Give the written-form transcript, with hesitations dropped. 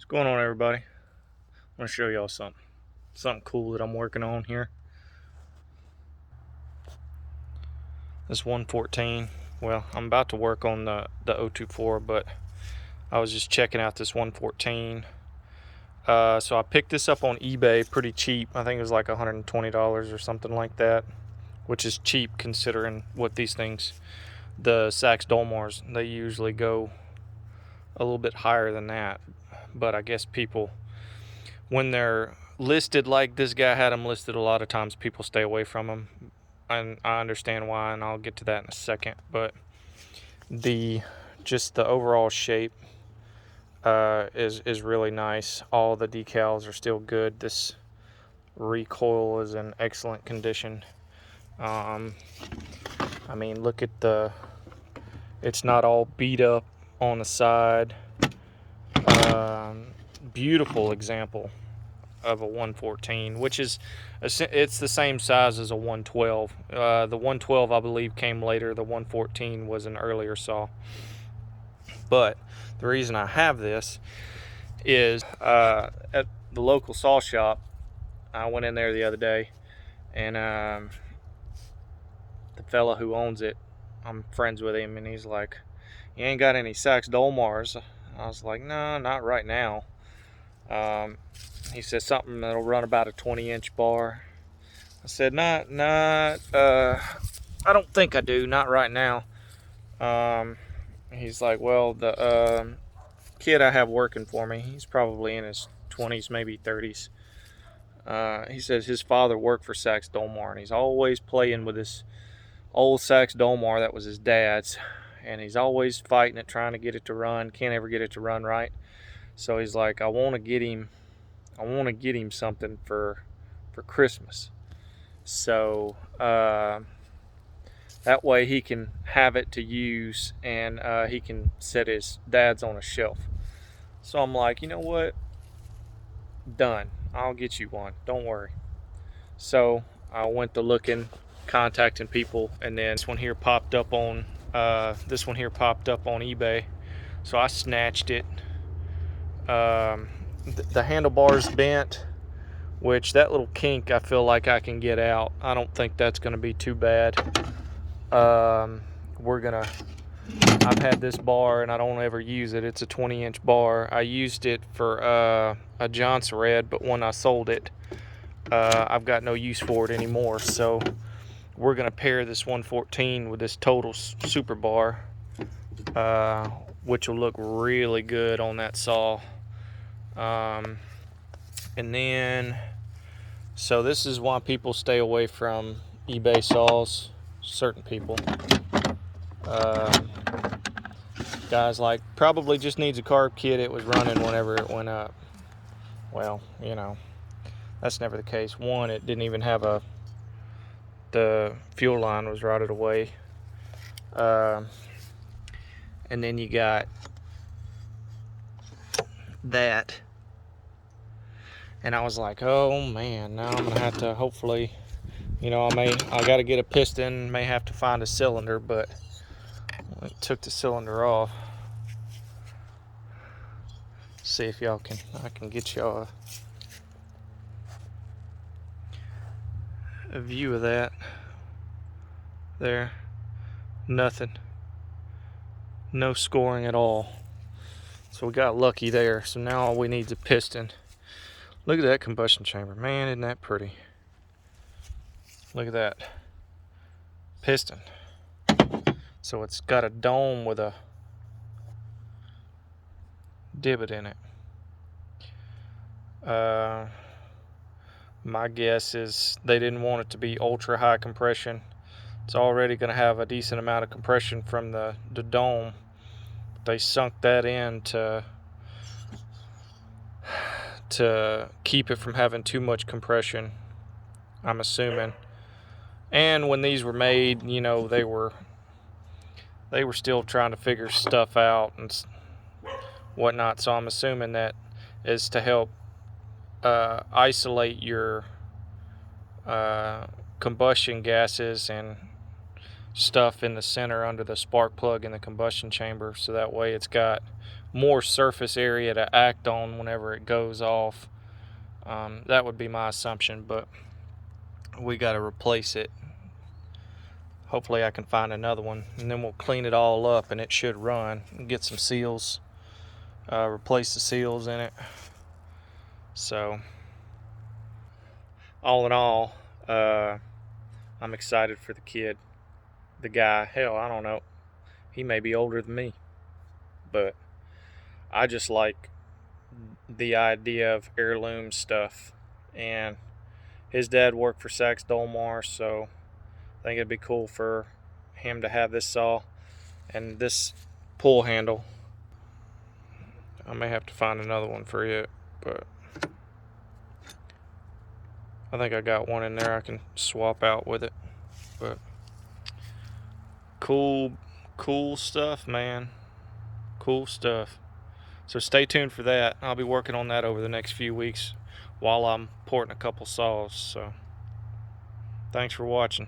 Going on, everybody? I want to show y'all something cool that I'm working on here. This 114. Well, I'm about to work on the 024, but I was just checking out this 114. So I picked this up on eBay pretty cheap. I think it was like $120 or something like that, which is cheap considering what these things, the Sachs Dolmars, they usually go a little bit higher than that. But I guess people, when they're listed like this guy had them listed, a lot of times people stay away from them, and I understand why, and I'll get to that in a second. But the overall shape is really nice. All the decals are still good. This recoil is in excellent condition. I mean, look at it's not all beat up on the side. Beautiful example of a 114, which is it's the same size as a 112. The 112, I believe, came later. The 114 was an earlier saw. But the reason I have this is at the local saw shop. I went in there the other day, and the fella who owns it, I'm friends with him, and he's like, "You ain't got any Sachs Dolmars?" I was like, "No, not right now." He said something that'll run about a 20-inch bar. I said, I don't think I do, not right now. He's like, well, the kid I have working for me, he's probably in his 20s, maybe 30s. He says his father worked for Sachs Dolmar, and he's always playing with this old Sachs Dolmar that was his dad's, and he's always fighting it, trying to get it to run, can't ever get it to run right. So he's like, I want to get him something for Christmas. So that way he can have it to use, and he can set his dad's on a shelf. So I'm like, you know what? Done. I'll get you one. Don't worry. So I went to looking, contacting people, and then this one here popped up on eBay. So I snatched it. The handlebars bent, which that little kink I feel like I can get out. I don't think that's going to be too bad. I've had this bar and I don't ever use it. It's a 20-inch bar. I used it for a Johnson Red, but when I sold it, I've got no use for it anymore. So we're going to pair this 114 with this Total Super Bar, which will look really good on that saw. And then, so this is why people stay away from eBay saws. Certain people, guys like, probably just needs a carb kit. It was running whenever it went up. Well, you know, that's never the case. One, it didn't even have the fuel line was rotted away. And then you got that. And I was like, oh man, now I'm gonna have to, hopefully, you know, I got to get a piston, may have to find a cylinder, but I took the cylinder off. See if I can get y'all a view of that. There, nothing, no scoring at all. So we got lucky there. So now all we need is a piston. Look at that combustion chamber, man, isn't that pretty? Look at that piston. So it's got a dome with a divot in it. My guess is they didn't want it to be ultra high compression. It's already going to have a decent amount of compression from the dome. They sunk that in to keep it from having too much compression, I'm assuming. And when these were made, you know, they were still trying to figure stuff out and whatnot. So I'm assuming that is to help isolate your combustion gases and stuff in the center under the spark plug in the combustion chamber. So that way it's got more surface area to act on whenever it goes off. That would be my assumption, but we got to replace it. Hopefully I can find another one, and then we'll clean it all up and it should run. Get some seals, replace the seals in it. So all in all, I'm excited for the kid. The guy, hell, I don't know. He may be older than me, but I just like the idea of heirloom stuff. And his dad worked for Sachs Dolmar, so I think it'd be cool for him to have this saw and this pull handle. I may have to find another one for it, but I think I got one in there I can swap out with it. But cool stuff, man. Cool stuff. So stay tuned for that. I'll be working on that over the next few weeks while I'm porting a couple saws. So thanks for watching.